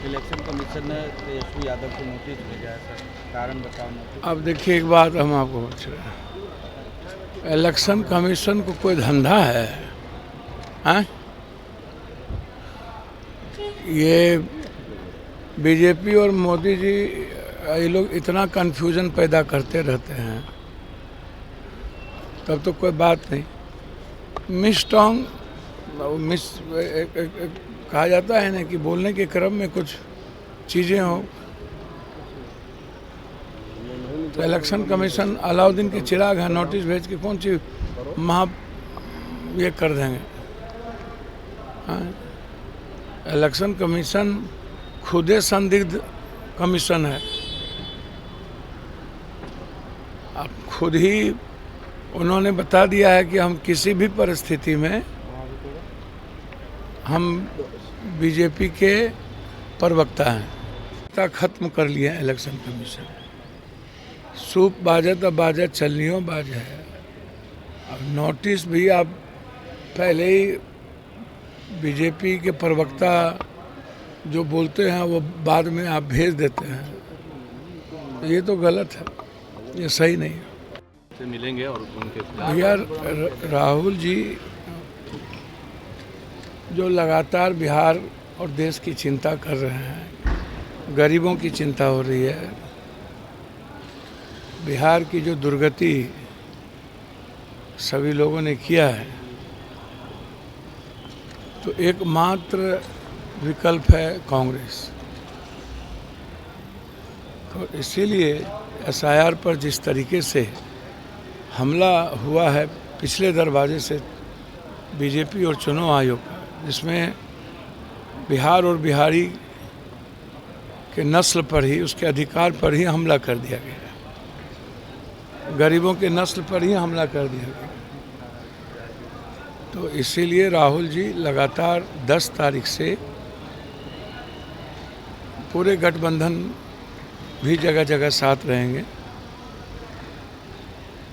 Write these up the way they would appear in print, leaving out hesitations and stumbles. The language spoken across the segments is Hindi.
इलेक्शन कमीशन ने तेजस्वी यादव को नोटिस भेजा है सर, कारण बताओ नोटिस। अब देखिए एक बात हम आपको पूछ रहे हैं, इलेक्शन कमीशन को कोई धंधा है? हैं? ये बीजेपी और मोदी जी ये लोग इतना कन्फ्यूजन पैदा करते रहते हैं, तब तो कोई बात नहीं। मिसटॉन्ग कहा जाता है ना कि बोलने के क्रम में कुछ चीज़ें हो, तो इलेक्शन कमीशन अलाउद्दीन के चिराग है, नोटिस भेज के कौन सी ये कर देंगे। हाँ? इलेक्शन कमीशन खुदे संदिग्ध कमीशन है। अब खुद ही उन्होंने बता दिया है कि हम किसी भी परिस्थिति में हम बीजेपी के प्रवक्ता हैं। खत्म कर लिया है इलेक्शन कमीशन। सूप बाजत अब बाजत चलनियों बाज है। अब नोटिस भी आप पहले ही बीजेपी के प्रवक्ता जो बोलते हैं वो बाद में आप भेज देते हैं, ये तो गलत है, ये सही नहीं है। से मिलेंगे और उनके भैया राहुल जी जो लगातार बिहार और देश की चिंता कर रहे हैं, गरीबों की चिंता हो रही है, बिहार की जो दुर्गति सभी लोगों ने किया है, तो एकमात्र विकल्प है कांग्रेस। तो इसीलिए एसआईआर पर जिस तरीके से हमला हुआ है पिछले दरवाजे से बीजेपी और चुनाव आयोग का, जिसमें बिहार और बिहारी के नस्ल पर ही, उसके अधिकार पर ही हमला कर दिया गया, गरीबों के नस्ल पर ही हमला कर दिया गया। तो इसीलिए राहुल जी लगातार 10 तारीख से पूरे गठबंधन भी जगह जगह साथ रहेंगे।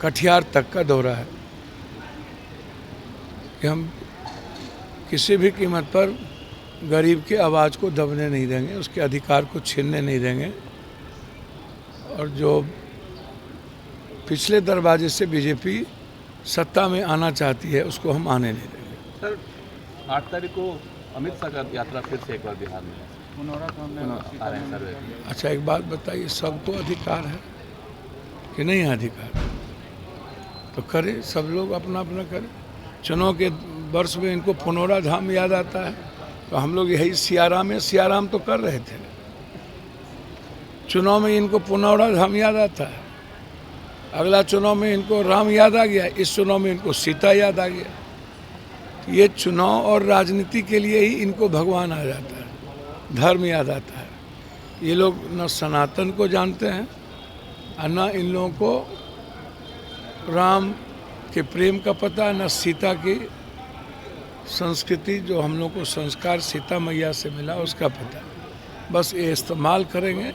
कटिहार तक का दौरा है कि हम किसी भी कीमत पर गरीब के आवाज़ को दबने नहीं देंगे, उसके अधिकार को छीनने नहीं देंगे, और जो पिछले दरवाजे से बीजेपी सत्ता में आना चाहती है उसको हम आने नहीं देंगे। सर 8 तारीख को अमित शाह का यात्रा फिर से एक बार बिहार में आ रहे हैं सर। अच्छा एक बात बताइए, सबको अधिकार है कि नहीं है अधिकार? तो करे, सब लोग अपना अपना करें। चुनाव के वर्ष में इनको पुनौरा धाम याद आता है, तो हम लोग यही सियाराम तो कर रहे थे। चुनाव में इनको पुनौरा धाम याद आता है, अगला चुनाव में इनको राम याद आ गया, इस चुनाव में इनको सीता याद आ गया। ये चुनाव और राजनीति के लिए ही इनको भगवान आ जाता है, धर्म याद आता है। ये लोग न सनातन को जानते हैं और न इन लोगों को राम के प्रेम का पता, न सीता की संस्कृति जो हम लोग को संस्कार सीता मैया से मिला उसका पता। बस ये इस्तेमाल करेंगे,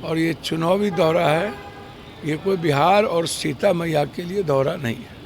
और ये चुनावी दौरा है, ये कोई बिहार और सीता मैया के लिए दौरा नहीं है।